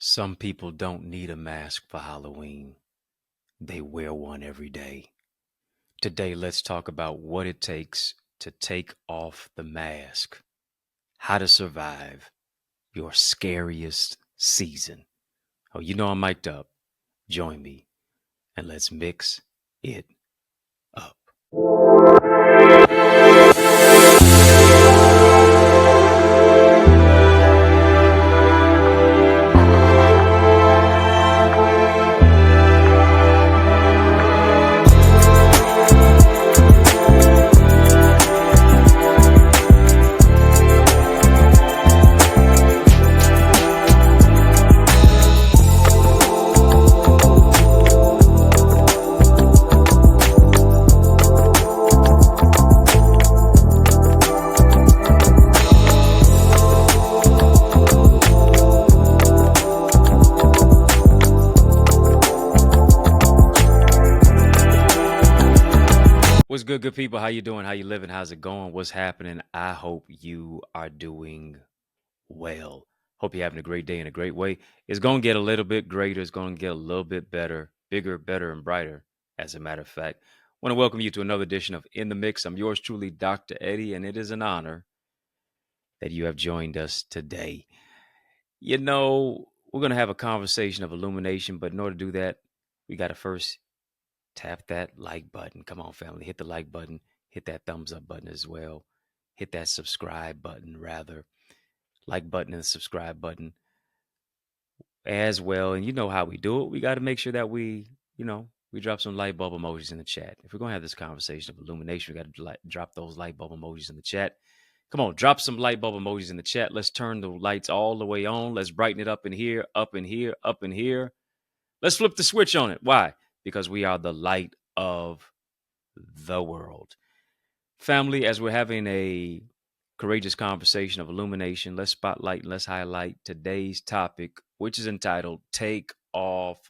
Some people don't need a mask for Halloween. They wear one every day. Today, let's talk about what it takes to take off the mask, how to survive your scariest season. Oh, you know I'm mic'd up. Join me and let's mix it up. What's good people? How you doing? How you living? How's it going? What's happening? I hope you are doing well. Hope you're having a great day in a great way. It's going to get a little bit greater. It's going to get a little bit better, bigger, better, and brighter, as a matter of fact. I want to welcome you to another edition of In the Mix. I'm yours truly, Dr. Eddie, and it is an honor that you have joined us today. You know, we're going to have a conversation of illumination, but in order to do that, we got to first tap that like button. Come on, family. Hit the like button. Hit that thumbs up button as well. Hit that subscribe button, rather. Like button and subscribe button as well. And you know how we do it. We got to make sure that we drop some light bulb emojis in the chat. If we're going to have this conversation of illumination, we got to drop those light bulb emojis in the chat. Come on, drop some light bulb emojis in the chat. Let's turn the lights all the way on. Let's brighten it up in here, up in here, up in here. Let's flip the switch on it. Why? Because we are the light of the world. Family, as we're having a courageous conversation of illumination, let's spotlight and let's highlight today's topic, which is entitled Take Off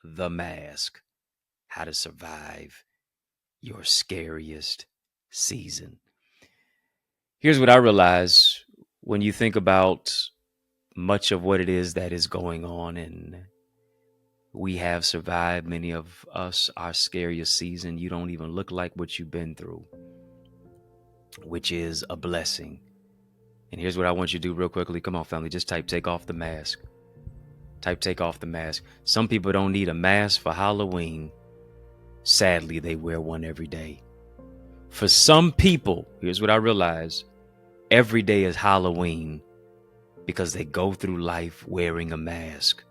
the Mask, How to Survive Your Scariest Season. Here's what I realize when you think about much of what it is that is going on, and we have survived, many of us, our scariest season. You don't even look like what you've been through, which is a blessing. And here's what I want you to do real quickly. Come on, family. Just type take off the mask. Type take off the mask. Some people don't need a mask for Halloween. Sadly, they wear one every day. For some people, here's what I realize. Every day is Halloween because they go through life wearing a mask.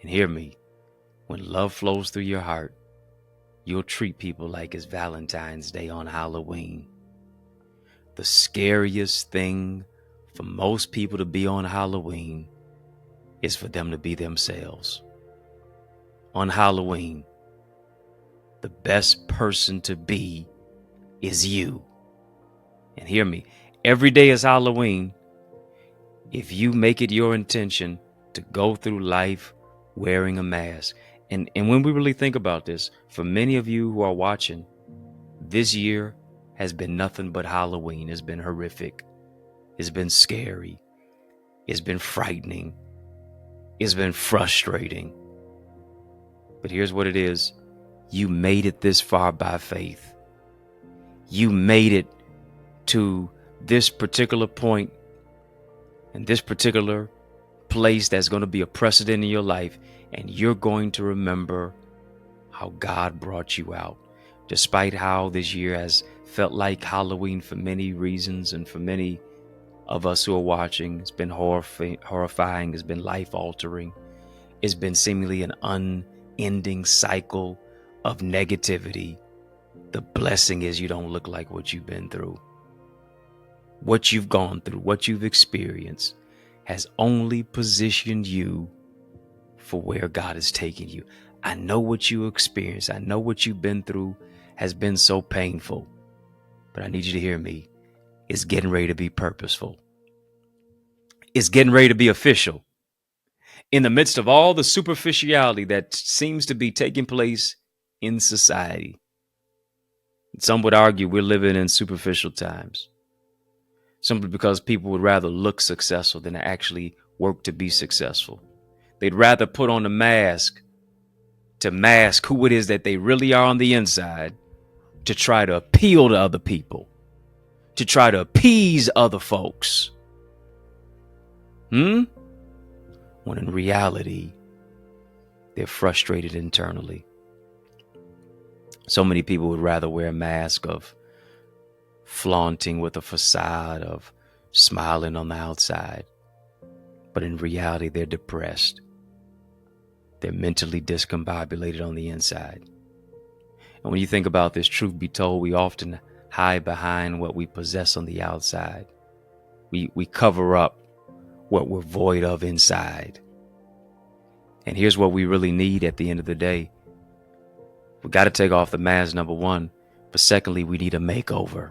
And hear me, when love flows through your heart, you'll treat people like it's Valentine's Day on Halloween. The scariest thing for most people to be on Halloween is for them to be themselves. On Halloween, the best person to be is you. And hear me, every day is Halloween if you make it your intention to go through life wearing a mask. And when we really think about this, for many of you who are watching, this year has been nothing but Halloween. It's been horrific. It's been scary. It's been frightening. It's been frustrating. But here's what it is. You made it this far by faith. You made it to this particular point and this particular place that's going to be a precedent in your life, and you're going to remember how God brought you out. Despite how this year has felt like Halloween for many reasons, and for many of us who are watching, it's been horrifying, it's been life-altering, it's been seemingly an unending cycle of negativity. The blessing is you don't look like what you've been through. What you've gone through, what you've experienced has only positioned you for where God is taking you. I know what you experienced. I know what you've been through has been so painful. But I need you to hear me. It's getting ready to be purposeful. It's getting ready to be official. In the midst of all the superficiality that seems to be taking place in society, some would argue we're living in superficial times, simply because people would rather look successful than actually work to be successful. They'd rather put on a mask to mask who it is that they really are on the inside, to try to appeal to other people, to try to appease other folks. When in reality, they're frustrated internally. So many people would rather wear a mask of flaunting with a facade of smiling on the outside. But in reality, they're depressed. They're mentally discombobulated on the inside. And when you think about this, truth be told, we often hide behind what we possess on the outside. We cover up what we're void of inside. And here's what we really need at the end of the day. We got to take off the mask, number one. But secondly, we need a makeover.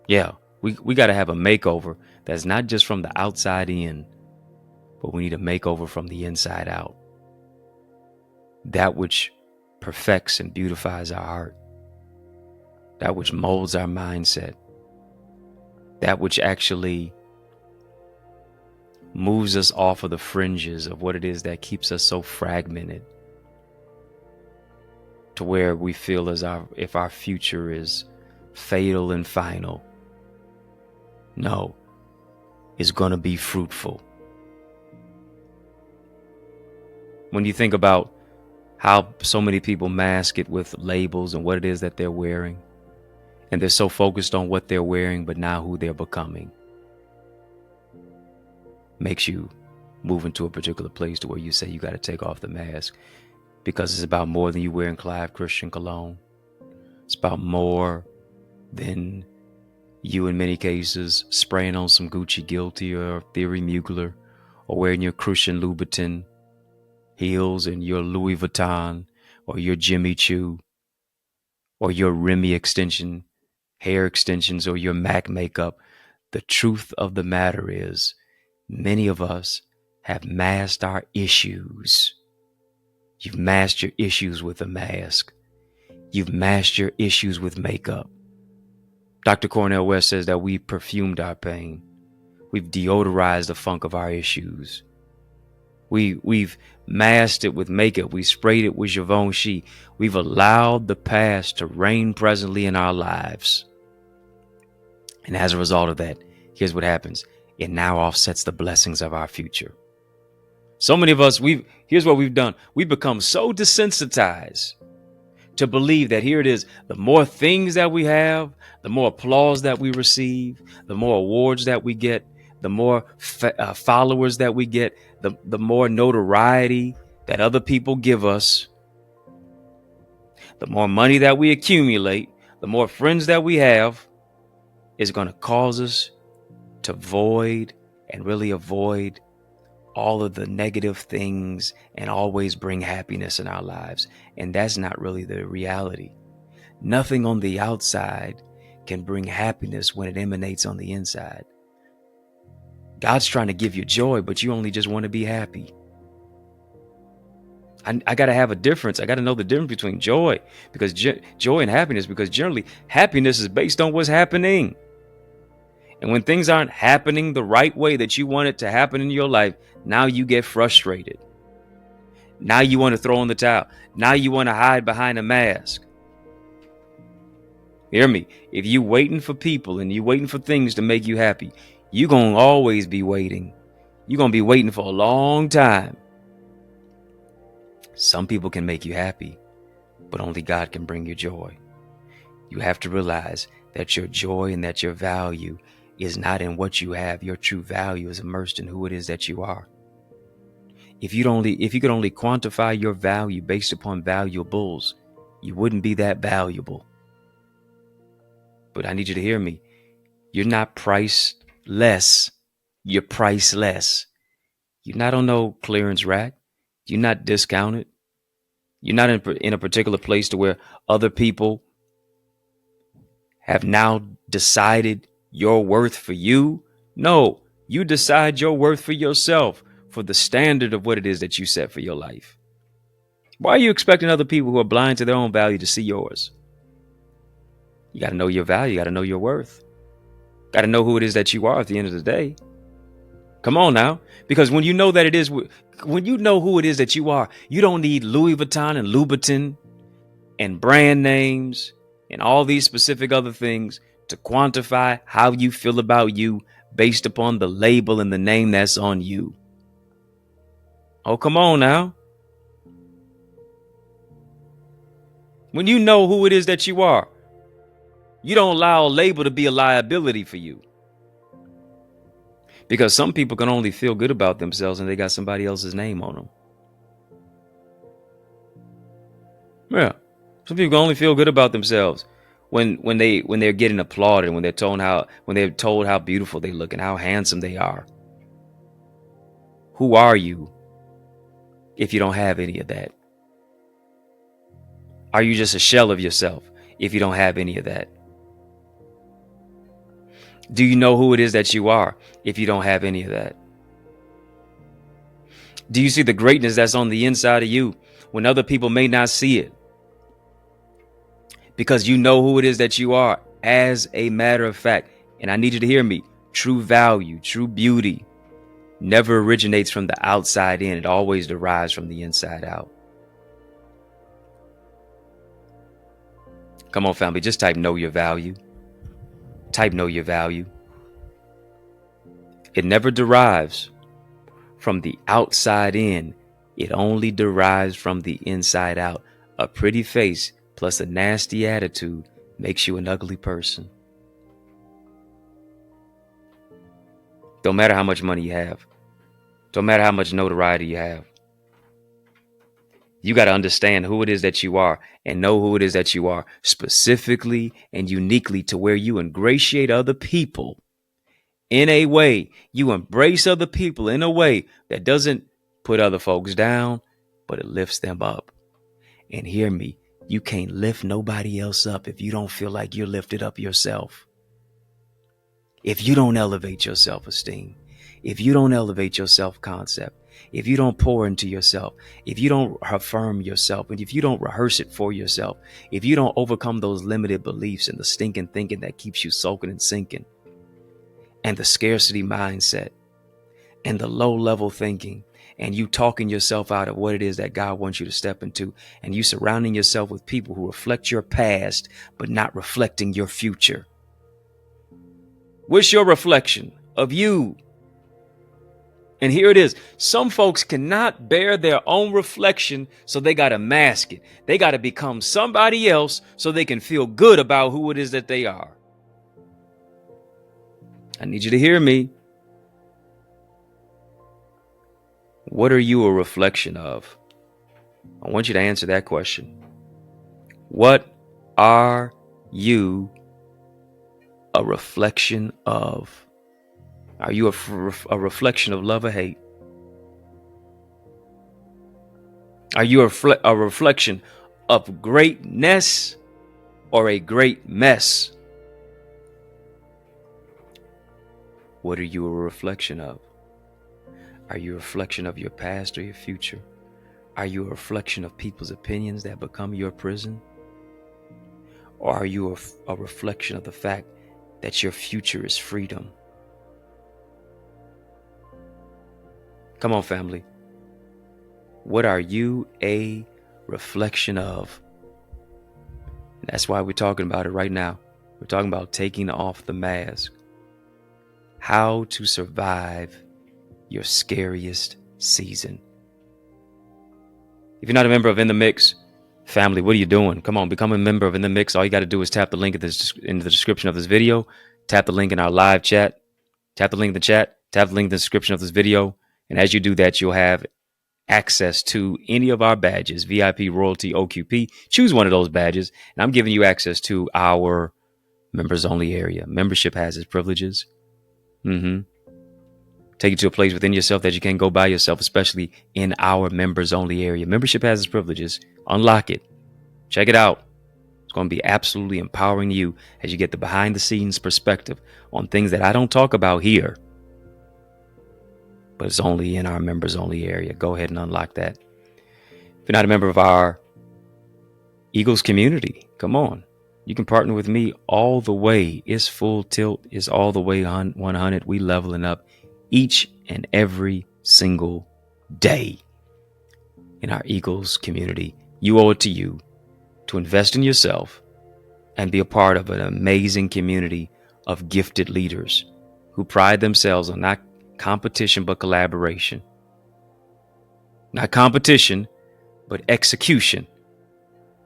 Yeah, we got to have a makeover that's not just from the outside in, but we need a makeover from the inside out. That which perfects and beautifies our heart. That which molds our mindset. That which actually moves us off of the fringes of what it is that keeps us so fragmented, to where we feel as if our future is fatal and final. No, it's going to be fruitful. When you think about how so many people mask it with labels and what it is that they're wearing, and they're so focused on what they're wearing, but not who they're becoming, makes you move into a particular place to where you say you got to take off the mask, because it's about more than you wearing Clive Christian cologne. It's about more than you, in many cases, spraying on some Gucci Guilty or Thierry Mugler, or wearing your Christian Louboutin heels and your Louis Vuitton or your Jimmy Choo or your Remy hair extensions, or your MAC makeup. The truth of the matter is, many of us have masked our issues. You've masked your issues with a mask. You've masked your issues with makeup. Dr. Cornel West says that we perfumed our pain. We've deodorized the funk of our issues. We've masked it with makeup. We sprayed it with Givenchy. We've allowed the past to reign presently in our lives. And as a result of that, here's what happens. It now offsets the blessings of our future. So many of us, here's what we've done. We've become so desensitized to believe that here it is, the more things that we have, the more applause that we receive, the more awards that we get, the more followers that we get, the more notoriety that other people give us, the more money that we accumulate, the more friends that we have, is going to cause us to void and really avoid all of the negative things and always bring happiness in our lives. And that's not really the reality. Nothing on the outside can bring happiness when it emanates on the inside. God's trying to give you joy, but you only just want to be happy. I got to have a difference. I got to know the difference between joy, because joy and happiness, because generally happiness is based on what's happening. And when things aren't happening the right way that you want it to happen in your life, now you get frustrated. Now you want to throw in the towel. Now you want to hide behind a mask. Hear me. If you waiting for people and you waiting for things to make you happy, you're going to always be waiting. You're going to be waiting for a long time. Some people can make you happy, but only God can bring you joy. You have to realize that your joy and that your value is not in what you have. Your true value is immersed in who it is that you are. If you could only quantify your value based upon valuables, you wouldn't be that valuable. But I need you to hear me. You're not priceless. You're priceless. You're not on no clearance rack. You're not discounted. You're not in a particular place to where other people have now decided your worth for you. No, you decide your worth for yourself, for the standard of what it is that you set for your life. Why are you expecting other people who are blind to their own value to see yours? You got to know your value. You got to know your worth. Got to know who it is that you are at the end of the day. Come on now. Because when you know that it is, when you know who it is that you are, you don't need Louis Vuitton and Louboutin and brand names and all these specific other things to quantify how you feel about you based upon the label and the name that's on you. Oh, come on now. When you know who it is that you are, you don't allow a label to be a liability for you. Because some people can only feel good about themselves and they got somebody else's name on them. Yeah. Some people can only feel good about themselves when they're getting applauded, when they're told how beautiful they look and how handsome they are. Who are you if you don't have any of that? Are you just a shell of yourself if you don't have any of that? Do you know who it is that you are if you don't have any of that? Do you see the greatness that's on the inside of you when other people may not see it? Because you know who it is that you are. As a matter of fact, and I need you to hear me, true value, true beauty never originates from the outside in. It always derives from the inside out. Come on, family, just type know your value. Type know your value. It never derives from the outside in. It only derives from the inside out. A pretty face plus a nasty attitude makes you an ugly person. Don't matter how much money you have. Don't matter how much notoriety you have. You got to understand who it is that you are and know who it is that you are specifically and uniquely to where you ingratiate other people in a way, you embrace other people in a way that doesn't put other folks down, but it lifts them up. And hear me, you can't lift nobody else up if you don't feel like you're lifted up yourself. If you don't elevate your self-esteem, if you don't elevate your self-concept, if you don't pour into yourself, if you don't affirm yourself, and if you don't rehearse it for yourself, if you don't overcome those limited beliefs and the stinking thinking that keeps you soaking and sinking, and the scarcity mindset and the low level thinking, and you talking yourself out of what it is that God wants you to step into, and you surrounding yourself with people who reflect your past, but not reflecting your future. What's your reflection of you? And here it is. Some folks cannot bear their own reflection, so they got to mask it. They got to become somebody else so they can feel good about who it is that they are. I need you to hear me. What are you a reflection of? I want you to answer that question. What are you a reflection of? Are you a reflection of love or hate? Are you a reflection of greatness or a great mess? What are you a reflection of? Are you a reflection of your past or your future? Are you a reflection of people's opinions that become your prison? Or are you a reflection of the fact that your future is freedom? Come on, family. What are you a reflection of? And that's why we're talking about it right now. We're talking about taking off the mask. How to survive your scariest season. If you're not a member of In the Mix, family, what are you doing? Come on, become a member of In the Mix. All you got to do is tap the link in the description of this video. Tap the link in our live chat. Tap the link in the chat. Tap the link in the description of this video. And as you do that, you'll have access to any of our badges, VIP, Royalty, OQP. Choose one of those badges. And I'm giving you access to our members only area. Membership has its privileges. Take you to a place within yourself that you can't go by yourself, especially in our members only area. Membership has its privileges. Unlock it. Check it out. It's going to be absolutely empowering you as you get the behind the scenes perspective on things that I don't talk about here, but it's only in our members only area. Go ahead and unlock that. If you're not a member of our Eagles community, come on. You can partner with me all the way. It's full tilt. It's all the way 100. We leveling up each and every single day in our Eagles community. You owe it to you to invest in yourself and be a part of an amazing community of gifted leaders who pride themselves on not competition, but collaboration. Not competition, but execution.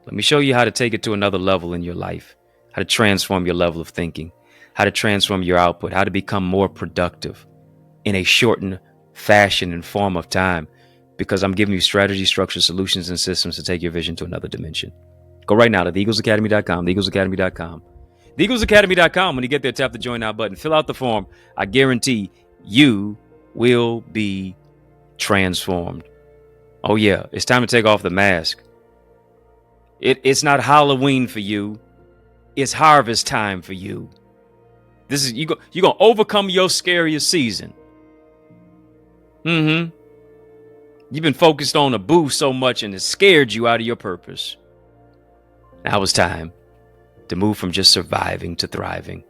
Let me show you how to take it to another level in your life, how to transform your level of thinking, how to transform your output, how to become more productive in a shortened fashion and form of time, because I'm giving you strategy, structure, solutions, and systems to take your vision to another dimension. Go right now to theeaglesacademy.com, theeaglesacademy.com. Theeaglesacademy.com. When you get there, tap the join now button, fill out the form. I guarantee you will be transformed. Oh yeah, it's time to take off the mask. It's not Halloween for you. It's harvest time for you. This is you're gonna overcome your scariest season. You've been focused on a boo so much and it scared you out of your purpose. Now it's time to move from just surviving to thriving.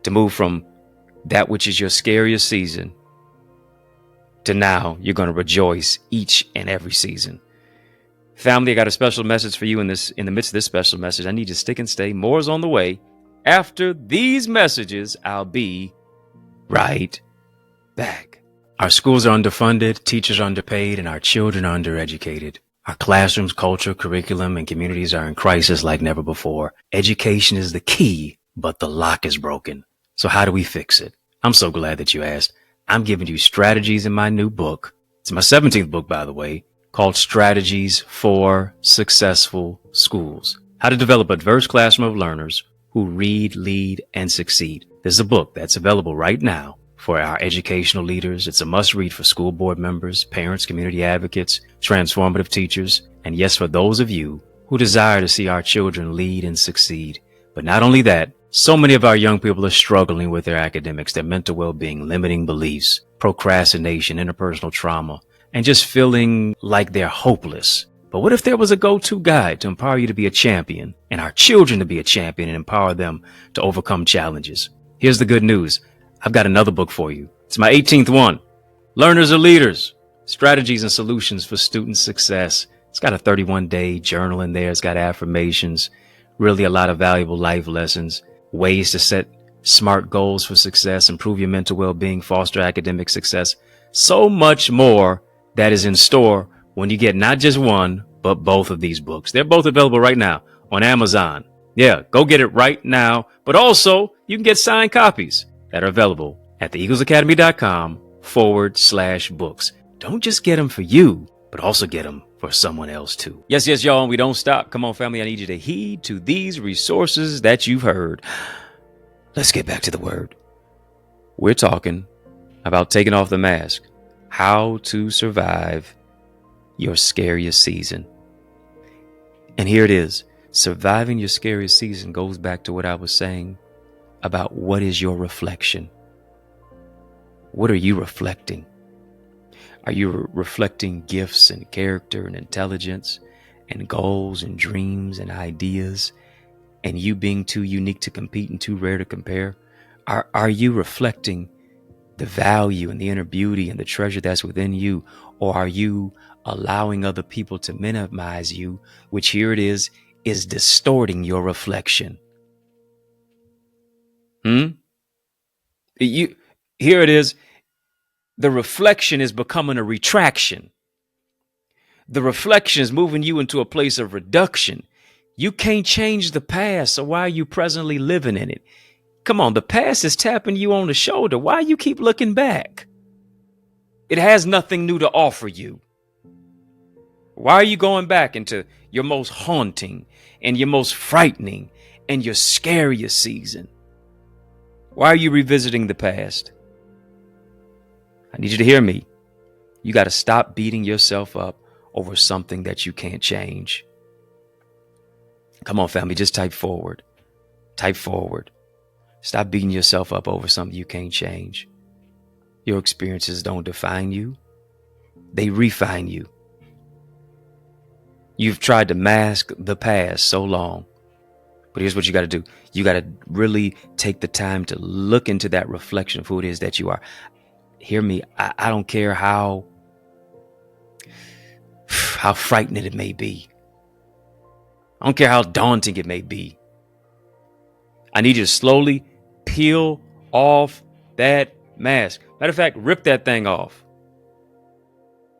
To move from that which is your scariest season to now you're going to rejoice each and every season. Family, I got a special message for you in the midst of this special message. I need you to stick and stay. More's on the way. After these messages, I'll be right back. Our schools are underfunded, teachers are underpaid, and our children are undereducated. Our classrooms, culture, curriculum, and communities are in crisis like never before. Education is the key, but the lock is broken. So how do we fix it? I'm so glad that you asked. I'm giving you strategies in my new book. It's my 17th book, by the way, called Strategies for Successful Schools. How to develop a diverse classroom of learners who read, lead, and succeed. This is a book that's available right now for our educational leaders. It's a must-read for school board members, parents, community advocates, transformative teachers, and yes, for those of you who desire to see our children lead and succeed. But not only that, so many of our young people are struggling with their academics, their mental well-being, limiting beliefs, procrastination, interpersonal trauma, and just feeling like they're hopeless. But what if there was a go-to guide to empower you to be a champion and our children to be a champion and empower them to overcome challenges? Here's the good news. I've got another book for you. It's my 18th one. Learners are Leaders, Strategies and Solutions for Student Success. It's got a 31-day journal in there. It's got affirmations, really a lot of valuable life lessons, ways to set smart goals for success, improve your mental well-being, foster academic success. So much more that is in store when you get not just one, but both of these books. They're both available right now on Amazon. Yeah, go get it right now. But also, you can get signed copies that are available at theeaglesacademy.com/books. Don't just get them for you, but also get them for someone else too. Yes, y'all, and we don't stop. Come on, family, I need you to heed to these resources that you've heard. Let's get back to the word. We're talking about taking off the mask, how to survive your scariest season. And here it is. Surviving your scariest season goes back to what I was saying about what is your reflection. What are you reflecting? Are you reflecting gifts and character and intelligence and goals and dreams and ideas and you being too unique to compete and too rare to compare? Are you reflecting the value and the inner beauty and the treasure that's within you? Or are you allowing other people to minimize you, which here it is distorting your reflection? Here it is. The reflection is becoming a retraction. The reflection is moving you into a place of reduction. You can't change the past, so why are you presently living in it? Come on, the past is tapping you on the shoulder. Why you keep looking back? It has nothing new to offer you. Why are you going back into your most haunting and your most frightening and your scariest season? Why are you revisiting the past? I need you to hear me. You got to stop beating yourself up over something that you can't change. Come on, family, just type forward. Type forward. Stop beating yourself up over something you can't change. Your experiences don't define you. They refine you. You've tried to mask the past so long. But here's what you got to do. You got to really take the time to look into that reflection of who it is that you are. hear me. I don't care how frightening it may be. I don't care how daunting it may be. I need you to slowly peel off that mask. Matter of fact, rip that thing off.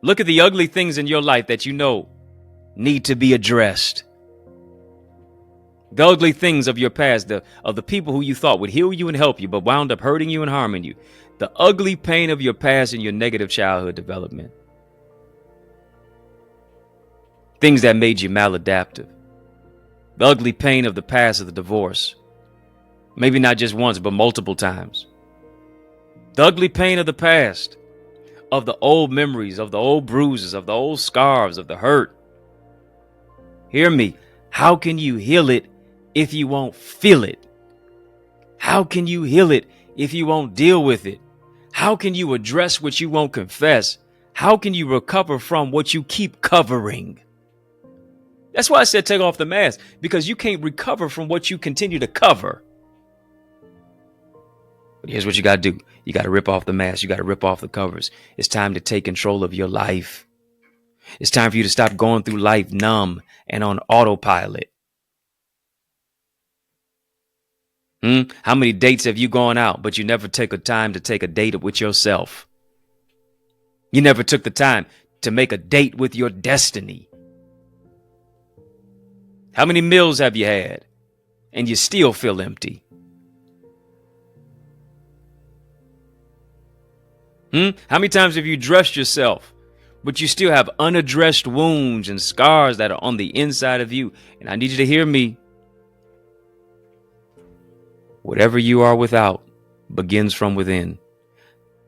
Look at the ugly things in your life that you know need to be addressed. The ugly things of your past, of the people who you thought would heal you and help you, but wound up hurting you and harming you. The ugly pain of your past and your negative childhood development. Things that made you maladaptive. The ugly pain of the past of the divorce. Maybe not just once, but multiple times. The ugly pain of the past, of the old memories, of the old bruises, of the old scars, of the hurt. Hear me. How can you heal it if you won't feel it? How can you heal it if you won't deal with it? How can you address what you won't confess? How can you recover from what you keep covering? That's why I said take off the mask, because you can't recover from what you continue to cover. But here's what you got to do. You got to rip off the mask. You got to rip off the covers. It's time to take control of your life. It's time for you to stop going through life numb and on autopilot. How many dates have you gone out, but you never take a time to take a date with yourself? You never took the time to make a date with your destiny. How many meals have you had and you still feel empty? How many times have you dressed yourself, but you still have unaddressed wounds and scars that are on the inside of you? And I need you to hear me. Whatever you are without begins from within.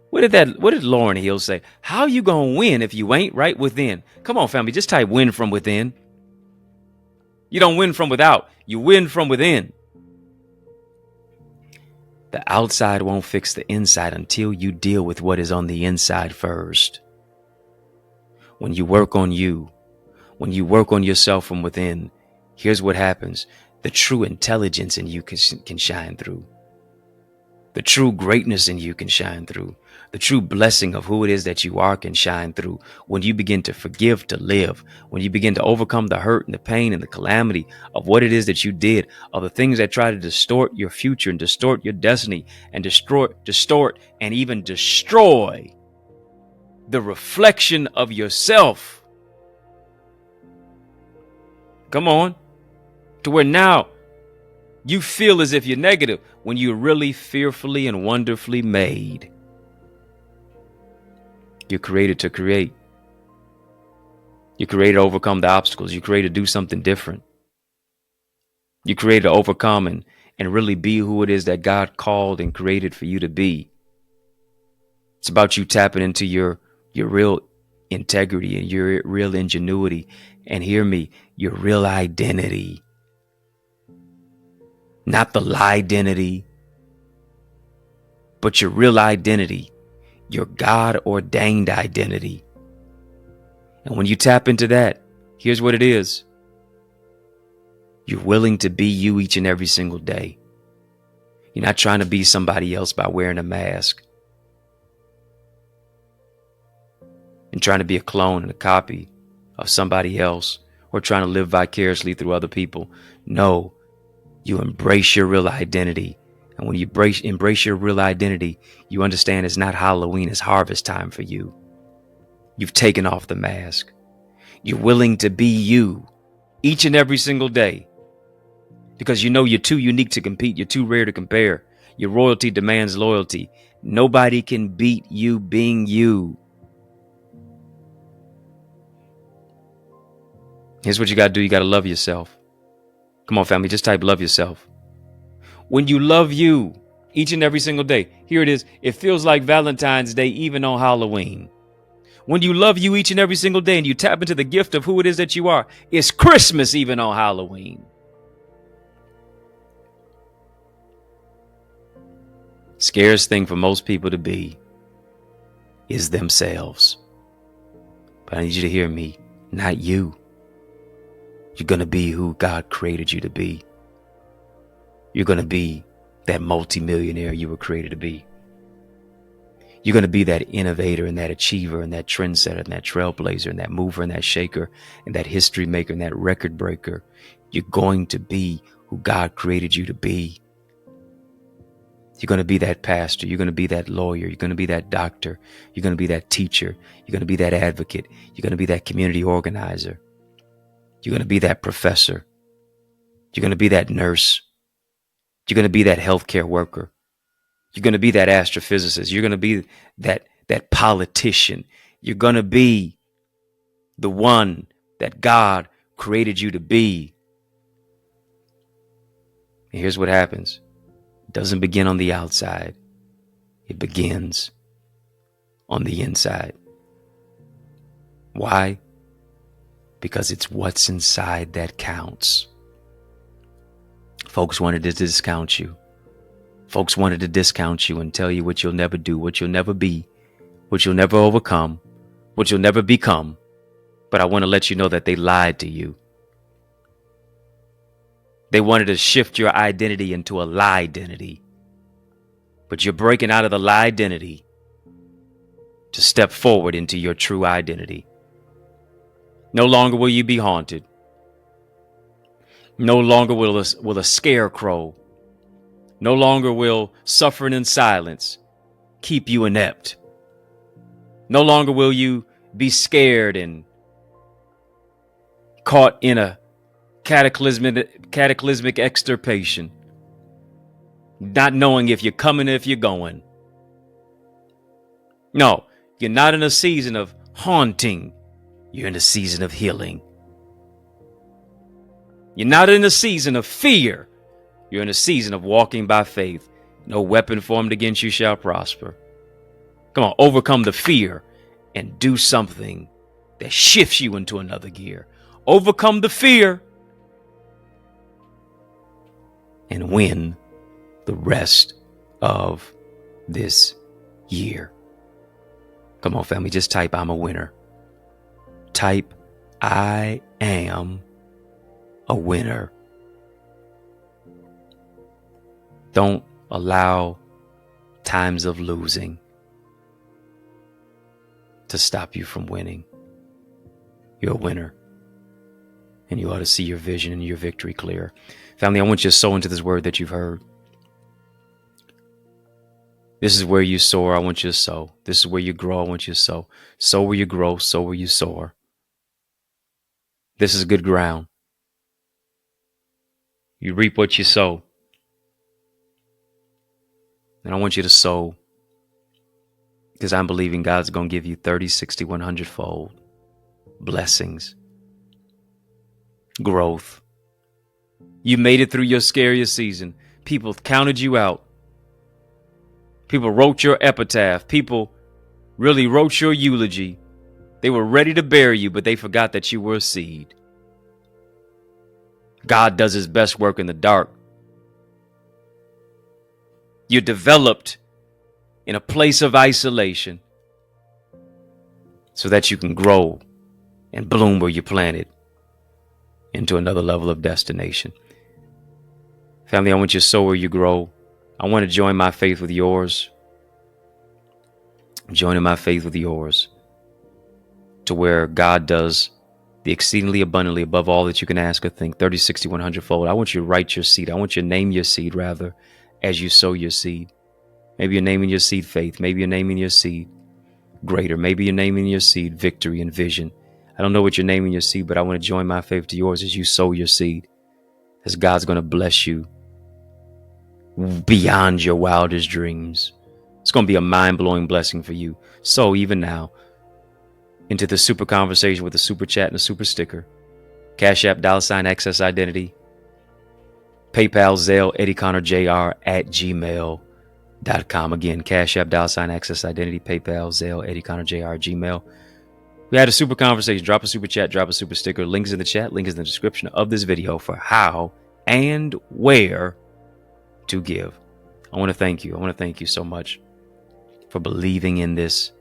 What did Lauryn Hill say? How you gonna win if you ain't right within? Come on, family, just type win from within. You don't win from without, you win from within. The outside won't fix the inside until you deal with what is on the inside first. When you work on you, when you work on yourself from within, here's what happens. The true intelligence in you can shine through. The true greatness in you can shine through. The true blessing of who it is that you are can shine through. When you begin to forgive to live, when you begin to overcome the hurt and the pain and the calamity of what it is that you did, of the things that try to distort your future and distort your destiny and distort and even destroy the reflection of yourself. Come on. To where now you feel as if you're negative when you're really fearfully and wonderfully made. You're created to create. You're created to overcome the obstacles. You're created to do something different. You're created to overcome and really be who it is that God called and created for you to be. It's about you tapping into your real integrity and your real ingenuity. And hear me, your real identity. Not the lie identity, but your real identity, your God-ordained identity. And when you tap into that, here's what it is. You're willing to be you each and every single day. You're not trying to be somebody else by wearing a mask and trying to be a clone and a copy of somebody else or trying to live vicariously through other people. No. You embrace your real identity. And when you embrace your real identity, you understand it's not Halloween, it's harvest time for you. You've taken off the mask. You're willing to be you each and every single day because you know you're too unique to compete. You're too rare to compare. Your royalty demands loyalty. Nobody can beat you being you. Here's what you got to do. You got to love yourself. Come on, family, just type love yourself. When you love you each and every single day, here it is. It feels like Valentine's Day, even on Halloween. When you love you each and every single day and you tap into the gift of who it is that you are, it's Christmas, even on Halloween. Scariest thing for most people to be is themselves. But I need you to hear me, not you. You're going to be who God created you to be. You're going to be that multimillionaire you were created to be. You're going to be that innovator and that achiever and that trendsetter and that trailblazer and that mover and that shaker and that history maker and that record breaker. You're going to be who God created you to be. You're going to be that pastor. You're going to be that lawyer. You're going to be that doctor. You're going to be that teacher. You're going to be that advocate. You're going to be that community organizer. You're going to be that professor. You're going to be that nurse. You're going to be that healthcare worker. You're going to be that astrophysicist. You're going to be that politician. You're going to be the one that God created you to be. And here's what happens. It doesn't begin on the outside. It begins on the inside. Why? Because it's what's inside that counts. Folks wanted to discount you. Folks wanted to discount you and tell you what you'll never do, what you'll never be, what you'll never overcome, what you'll never become. But I want to let you know that they lied to you. They wanted to shift your identity into a lie identity. But you're breaking out of the lie identity to step forward into your true identity. No longer will you be haunted. No longer will a scarecrow. No longer will suffering in silence keep you inept. No longer will you be scared and caught in a cataclysmic extirpation, not knowing if you're coming or if you're going. No, you're not in a season of haunting. You're in a season of healing. You're not in a season of fear. You're in a season of walking by faith. No weapon formed against you shall prosper. Come on, overcome the fear and do something that shifts you into another gear. Overcome the fear and win the rest of this year. Come on, family, just type "I'm a winner." Type "I am a winner." Don't allow times of losing to stop you from winning. You're a winner, and you ought to see your vision and your victory clear. Family, I want you to sow into this word that you've heard. This is where you soar. I want you to sow. This is where you grow. I want you to sow. Sow where you grow. Sow where you soar. This is good ground. You reap what you sow. And I want you to sow, because I'm believing God's going to give you 30, 60, 100-fold blessings, growth. You made it through your scariest season. People counted you out. People wrote your epitaph. People really wrote your eulogy. They were ready to bury you, but they forgot that you were a seed. God does his best work in the dark. You're developed in a place of isolation so that you can grow and bloom where you're planted into another level of destination. Family, I want you to sow where you grow. I want to join my faith with yours. I'm joining my faith with yours to where God does the exceedingly abundantly above all that you can ask or think, 30, 60, 100-fold. I want you to write your seed. I want you to name your seed, rather, as you sow your seed. Maybe you're naming your seed faith. Maybe you're naming your seed greater. Maybe you're naming your seed victory and vision. I don't know what you're naming your seed, but I want to join my faith to yours as you sow your seed, as God's going to bless you beyond your wildest dreams. It's going to be a mind-blowing blessing for you. So even now, into the super conversation with a super chat and a super sticker, Cash App, $Access Identity, PayPal, Zelle, EddieConnorJr @gmail.com. Again, Cash App, $Access Identity, PayPal, Zelle, EddieConnorJr @gmail. We had a super conversation. Drop a super chat, drop a super sticker. Links in the chat, link is in the description of this video for how and where to give. I want to thank you. I want to thank you so much for believing in this,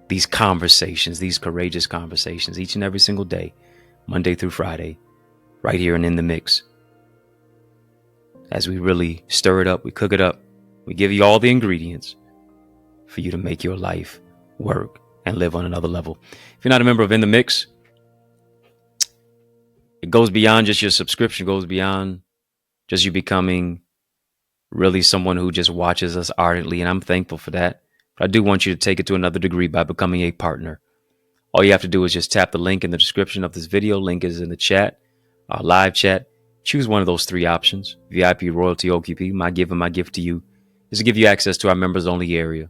these conversations, these courageous conversations each and every single day, Monday through Friday, right here and in the mix. As we really stir it up, we cook it up, we give you all the ingredients, for you to make your life work and live on another level. If you're not a member of In the Mix, it goes beyond just your subscription, goes beyond just you becoming really someone who just watches us ardently. And I'm thankful for that. But I do want you to take it to another degree by becoming a partner. All you have to do is just tap the link in the description of this video. Link is in the chat, our live chat. Choose one of those three options: VIP, royalty, OQP. My gift to you is to give you access to our members only area.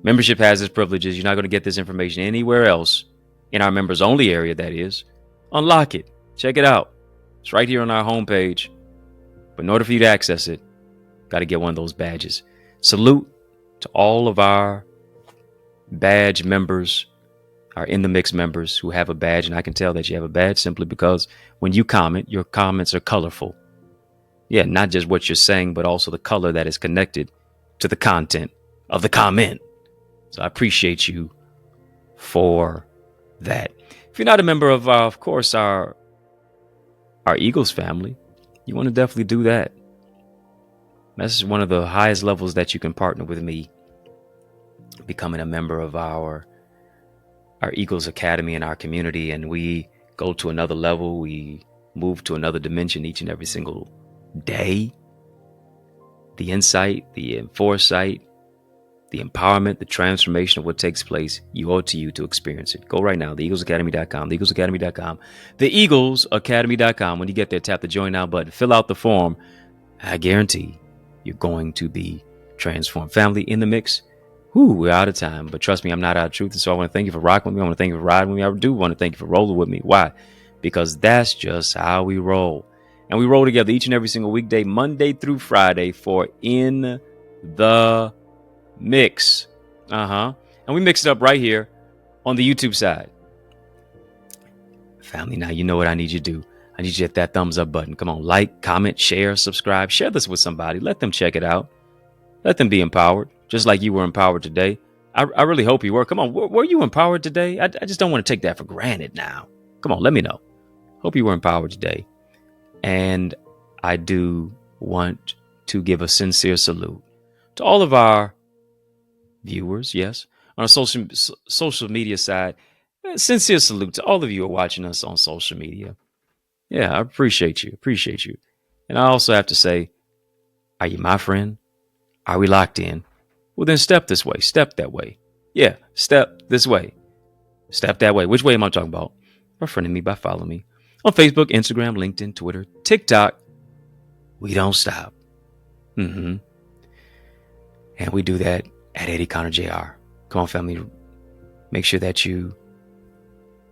Membership has its privileges. You're not going to get this information anywhere else in our members only area, that is. Unlock it. Check it out. It's right here on our homepage. But in order for you to access it, got to get one of those badges. Salute to all of our badge members, our In the Mix members who have a badge. And I can tell that you have a badge simply because when you comment, your comments are colorful. Yeah, not just what you're saying, but also the color that is connected to the content of the comment. So I appreciate you for that. If you're not a member of course, our Eagles family, you want to definitely do that. That's one of the highest levels that you can partner with me, becoming a member of our Eagles Academy in our community. And we go to another level. We move to another dimension each and every single day. The insight, the foresight, the empowerment, the transformation of what takes place, you owe it to you to experience it. Go right now, theeaglesacademy.com, theeaglesacademy.com, theeaglesacademy.com. When you get there, tap the join now button, fill out the form. I guarantee you're going to be transformed. Family, In the Mix. We're out of time, but trust me, I'm not out of truth. And so I want to thank you for rocking with me. I want to thank you for riding with me. I do want to thank you for rolling with me. Why? Because that's just how we roll. And we roll together each and every single weekday, Monday through Friday, for In the Mix. And we mix it up right here on the YouTube side. Family, now you know what I need you to do. I need you to hit that thumbs up button. Come on, like, comment, share, subscribe. Share this with somebody. Let them check it out. Let them be empowered, just like you were empowered today. I really hope you were. Come on, were you empowered today? I just don't want to take that for granted now. Come on, let me know. Hope you were empowered today. And I do want to give a sincere salute to all of our viewers, yes, on a social media side. Sincere salute to all of you who are watching us on social media. Yeah, I appreciate you. And I also have to say, are you my friend? Are we locked in? Well, then step this way, step that way. Yeah, step this way, step that way. Which way am I talking about? By friending me, by following me on Facebook, Instagram, LinkedIn, Twitter, TikTok. We don't stop. And we do that at EddieConnorJr. Come on, family. Make sure that you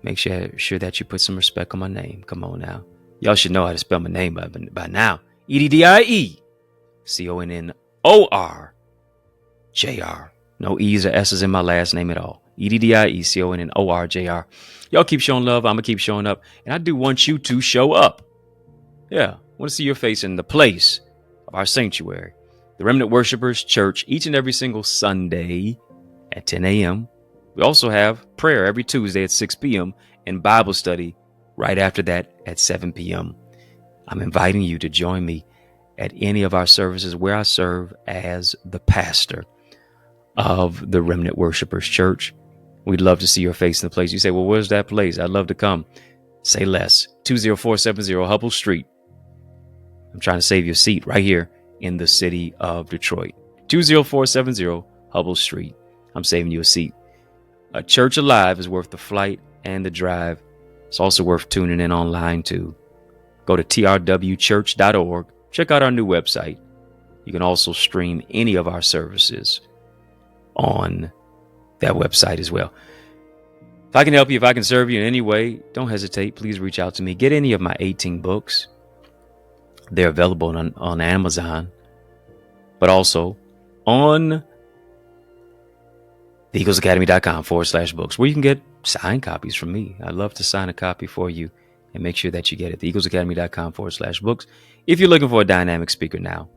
put some respect on my name. Come on now. Y'all should know how to spell my name by now. EddieConnorJr. No E's or S's in my last name at all. EddieConnorJr. Y'all keep showing love. I'm going to keep showing up. And I do want you to show up. Yeah. I want to see your face in the place of our sanctuary, the Remnant Worshipers Church, each and every single Sunday at 10 a.m. We also have prayer every Tuesday at 6 p.m. and Bible study right after that at 7 p.m. I'm inviting you to join me at any of our services where I serve as the pastor of the Remnant Worshipers Church. We'd love to see your face in the place. You say, well, where's that place? I'd love to come. Say less. 20470 Hubble Street. I'm trying to save you a seat right here in the city of Detroit. 20470 Hubble Street. I'm saving you a seat. A church alive is worth the flight and the drive. It's also worth tuning in online too. Go to trwchurch.org. Check out our new website. You can also stream any of our services on that website as well. If I can help you, if I can serve you in any way, don't hesitate. Please reach out to me. Get any of my 18 books. They're available on Amazon, but also on theeaglesacademy.com/books, where you can get signed copies from me. I'd love to sign a copy for you and make sure that you get it. theeaglesacademy.com/books. If you're looking for a dynamic speaker now,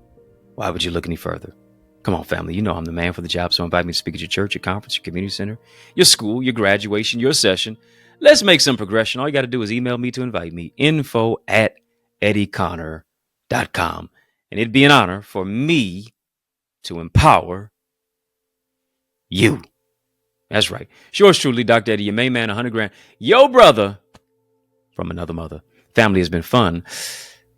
why would you look any further? Come on, family. You know I'm the man for the job, so invite me to speak at your church, your conference, your community center, your school, your graduation, your session. Let's make some progression. All you got to do is email me to invite me, info@EddieConnor.com. And it'd be an honor for me to empower you. That's right. Yours truly, Dr. Eddie, your main man, 100 grand. Yo, brother, from another mother. Family has been fun,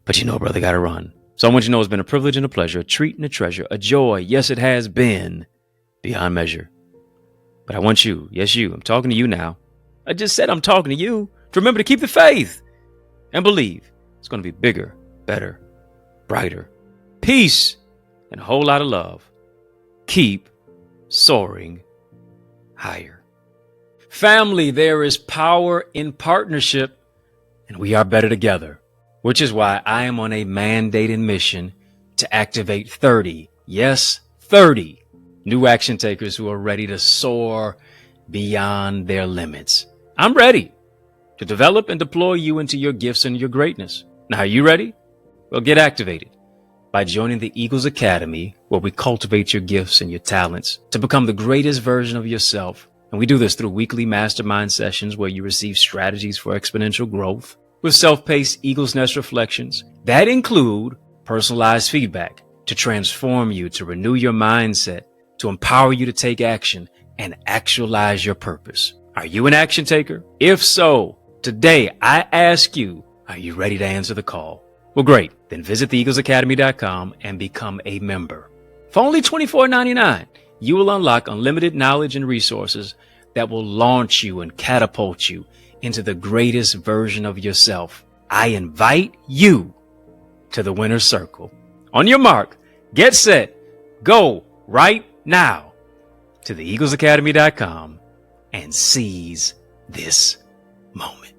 but you know, brother, gotta run. So I want you to know it's been a privilege and a pleasure, a treat and a treasure, a joy. Yes, it has been beyond measure. But I want you, yes, you, I'm talking to you now. I just said I'm talking to you. To remember to keep the faith and believe it's going to be bigger, better, brighter, peace, and a whole lot of love. Keep soaring higher. Family, there is power in partnership, and we are better together, which is why I am on a mandated mission to activate 30, yes, 30 new action takers who are ready to soar beyond their limits. I'm ready to develop and deploy you into your gifts and your greatness. Now, are you ready? Well, get activated by joining the Eagles Academy, where we cultivate your gifts and your talents to become the greatest version of yourself. And we do this through weekly mastermind sessions where you receive strategies for exponential growth with self-paced Eagles Nest reflections that include personalized feedback to transform you, to renew your mindset, to empower you to take action and actualize your purpose. Are you an action taker? If so, today I ask you, are you ready to answer the call? Well, great. Then visit theeaglesacademy.com and become a member. For only $24.99, you will unlock unlimited knowledge and resources that will launch you and catapult you into the greatest version of yourself. I invite you to the winner's circle. On your mark, get set, go right now to theeaglesacademy.com and seize this moment.